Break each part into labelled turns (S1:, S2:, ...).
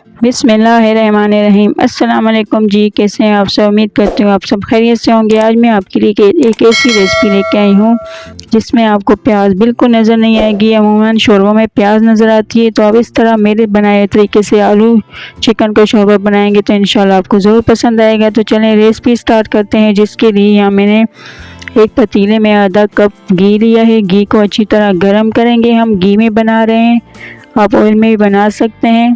S1: बिस्मिल्लाहिर्रहमानिर्रहीम। अस्सलाम वालेकुम जी, कैसे हैं आप सब? उम्मीद करती हूँ आप सब खैरियत से होंगे। आज मैं आपके लिए एक ऐसी रेसिपी लेके आई हूँ जिसमें आपको प्याज बिल्कुल नज़र नहीं आएगी। अमूमन शोरबा में प्याज नज़र आती है, तो आप इस तरह मेरे बनाए तरीके से आलू चिकन का शोरबा बनाएंगे तो इंशाल्लाह आपको ज़रूर पसंद आएगा। तो चलें रेसिपी स्टार्ट करते हैं। जिसके लिए यहाँ मैंने एक पतीले में आधा कप घी लिया है। घी को अच्छी तरह गर्म करेंगे। हम घी में बना रहे हैं, आप ऑयल में भी बना सकते हैं,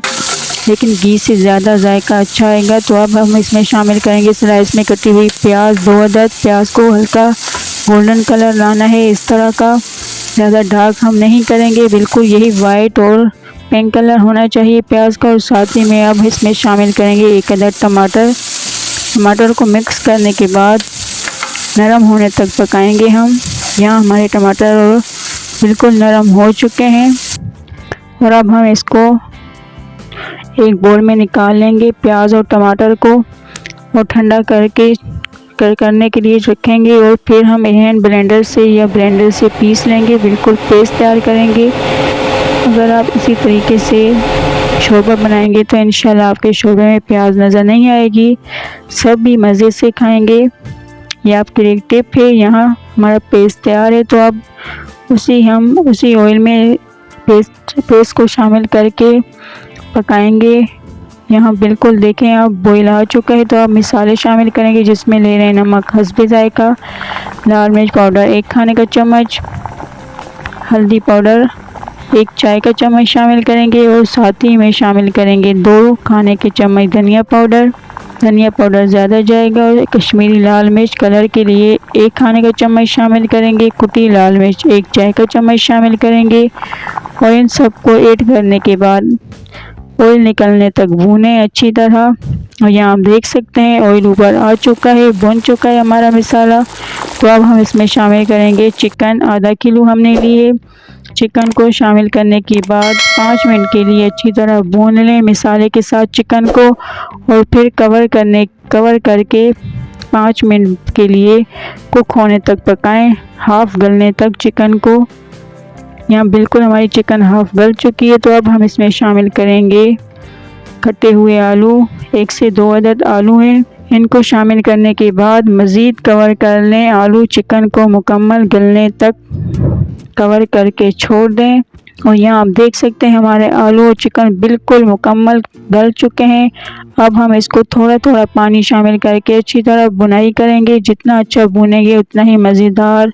S1: लेकिन घी से ज़्यादा जायका अच्छा आएगा। तो अब हम इसमें शामिल करेंगे स्लाइस में कटी हुई प्याज, 2 अदद। प्याज को हल्का गोल्डन कलर लाना है इस तरह का, ज़्यादा डार्क हम नहीं करेंगे, बिल्कुल यही वाइट और पिंक कलर होना चाहिए प्याज का। और साथ ही में अब इसमें शामिल करेंगे 1 अदद टमाटर। टमाटर को मिक्स करने के बाद नरम होने तक पकाएंगे हम। यहाँ हमारे टमाटर बिल्कुल नरम हो चुके हैं और अब हम इसको एक बोल में निकाल लेंगे प्याज और टमाटर को, और ठंडा करने के लिए रखेंगे। और फिर हम हैंड ब्लेंडर से या ब्लेंडर से पीस लेंगे, बिल्कुल पेस्ट तैयार करेंगे। अगर आप इसी तरीके से शोरबा बनाएंगे तो इंशाल्लाह आपके शोरबे में प्याज नज़र नहीं आएगी, सब भी मज़े से खाएंगे। ये आपके लिए एक टिप है। यहाँ हमारा पेस्ट तैयार है, तो अब उसी ऑयल में पेस्ट को शामिल करके पकाएंगे। यहाँ बिल्कुल देखें अब बॉईल आ चुका है। तो अब मसाले शामिल करेंगे, जिसमें ले रहे हैं नमक हस्बे जायका, लाल मिर्च पाउडर 1 खाने का चम्मच, हल्दी पाउडर 1 चाय का चम्मच शामिल करेंगे, और साथ ही में शामिल करेंगे 2 खाने के चम्मच धनिया पाउडर। धनिया पाउडर ज़्यादा जाएगा। और कश्मीरी लाल मिर्च कलर के लिए 1 खाने का चम्मच शामिल करेंगे। कुटी लाल मिर्च 1 चाय का चम्मच शामिल करेंगे। और इन सबको ऐड करने के बाद ऑयल निकलने तक भूनें अच्छी तरह। और यहाँ आप देख सकते हैं ऑयल ऊपर आ चुका है, भुन चुका है हमारा मसाला। तो अब हम इसमें शामिल करेंगे चिकन। आधा किलो हमने लिए। चिकन को शामिल करने के बाद 5 मिनट के लिए अच्छी तरह भून लें मसाले के साथ चिकन को, और फिर कवर करके 5 मिनट के लिए कुक होने तक पकाएं, हाफ गलने तक चिकन को। यहाँ बिल्कुल हमारी चिकन हाफ गल चुकी है। तो अब हम इसमें शामिल करेंगे कटे हुए आलू। 1 से 2 अदद आलू हैं। इनको शामिल करने के बाद मज़ीद कवर कर लें। आलू चिकन को मुकम्मल गलने तक कवर करके छोड़ दें। और यहाँ आप देख सकते हैं हमारे आलू और चिकन बिल्कुल मुकम्मल गल चुके हैं। अब हम इसको थोड़ा थोड़ा पानी शामिल करके अच्छी तरह बुनाई करेंगे। जितना अच्छा भुनेंगे उतना ही मज़ेदार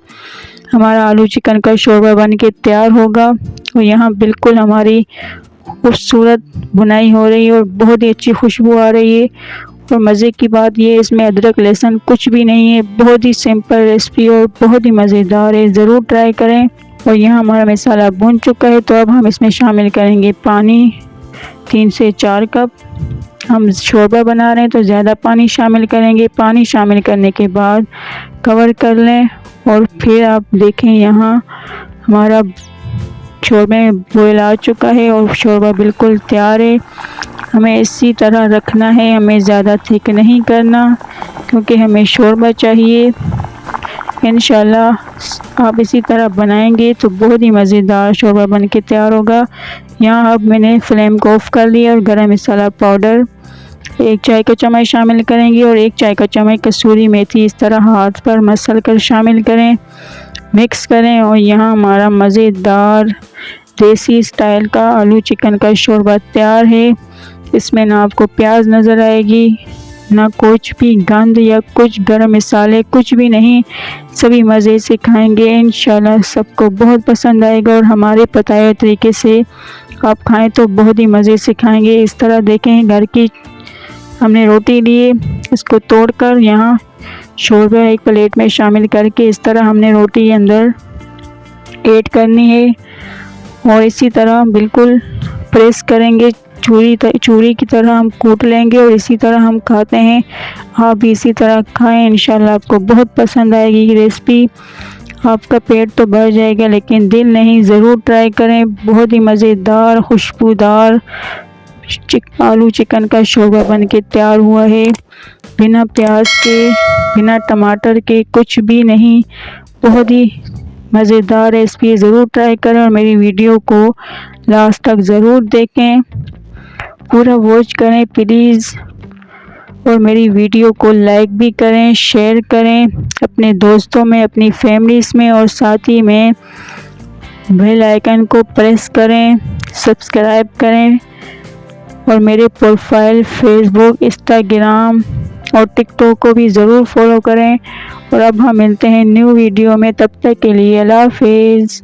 S1: हमारा आलू चिकन का शोरबा बन के तैयार होगा। और यहाँ बिल्कुल हमारी खूबसूरत बुनाई हो रही है और बहुत ही अच्छी खुशबू आ रही है। और मज़े की बात ये, इसमें अदरक लहसुन कुछ भी नहीं है। बहुत ही सिंपल रेसिपी और बहुत ही मज़ेदार है, ज़रूर ट्राई करें। और यहाँ हमारा मसाला भुन चुका है। तो अब हम इसमें शामिल करेंगे पानी 3 से 4 कप। हम शोरबा बना रहे हैं तो ज़्यादा पानी शामिल करेंगे। पानी शामिल करने के बाद कवर कर लें, और फिर आप देखें यहाँ हमारा शोरबे में बॉयल आ चुका है और शोरबा बिल्कुल तैयार है। हमें इसी तरह रखना है, हमें ज़्यादा थिक नहीं करना, क्योंकि हमें शोरबा चाहिए। इंशाल्लाह आप इसी तरह बनाएंगे तो बहुत ही मज़ेदार शोरबा बन के तैयार होगा। यहाँ अब मैंने फ्लेम को ऑफ कर लिया और गरम मसाला पाउडर 1 चाय का चम्मच शामिल करेंगे, और 1 चाय का चम्मच कसूरी मेथी इस तरह हाथ पर मसल कर शामिल करें, मिक्स करें। और यहाँ हमारा मज़ेदार देसी स्टाइल का आलू चिकन का शोरबा तैयार है। इसमें ना आपको प्याज नज़र आएगी, ना कुछ भी गंद या कुछ गरम मसाले, कुछ भी नहीं। सभी मज़े से खाएंगे, इंशाल्लाह सबको बहुत पसंद आएगा। और हमारे बताए हुए तरीके से आप खाएं तो बहुत ही मज़े से खाएंगे। इस तरह देखें, घर की हमने रोटी लिए, इसको तोड़कर यहाँ शोरबा एक प्लेट में शामिल करके इस तरह हमने रोटी अंदर ऐड करनी है। और इसी तरह बिल्कुल प्रेस करेंगे, चूरी की तरह हम कूट लेंगे, और इसी तरह हम खाते हैं। आप भी इसी तरह खाएं, इंशाल्लाह आपको बहुत पसंद आएगी ये रेसिपी। आपका पेट तो भर जाएगा लेकिन दिल नहीं, ज़रूर ट्राई करें। बहुत ही मज़ेदार खुशबूदार आलू चिकन का शोरबा बन के तैयार हुआ है, बिना प्याज के, बिना टमाटर के, कुछ भी नहीं। बहुत ही मज़ेदार रेसिपी, ज़रूर ट्राई करें और मेरी वीडियो को लास्ट तक ज़रूर देखें। पूरा वॉच करें प्लीज़, और मेरी वीडियो को लाइक भी करें, शेयर करें अपने दोस्तों में, अपनी फैमिलीज़ में, और साथ ही में बेल आइकन को प्रेस करें, सब्सक्राइब करें, और मेरे प्रोफाइल फेसबुक, इंस्टाग्राम और टिकटॉक को भी ज़रूर फॉलो करें। और अब हम मिलते हैं न्यू वीडियो में, तब तक के लिए अल्लाह हाफिज़।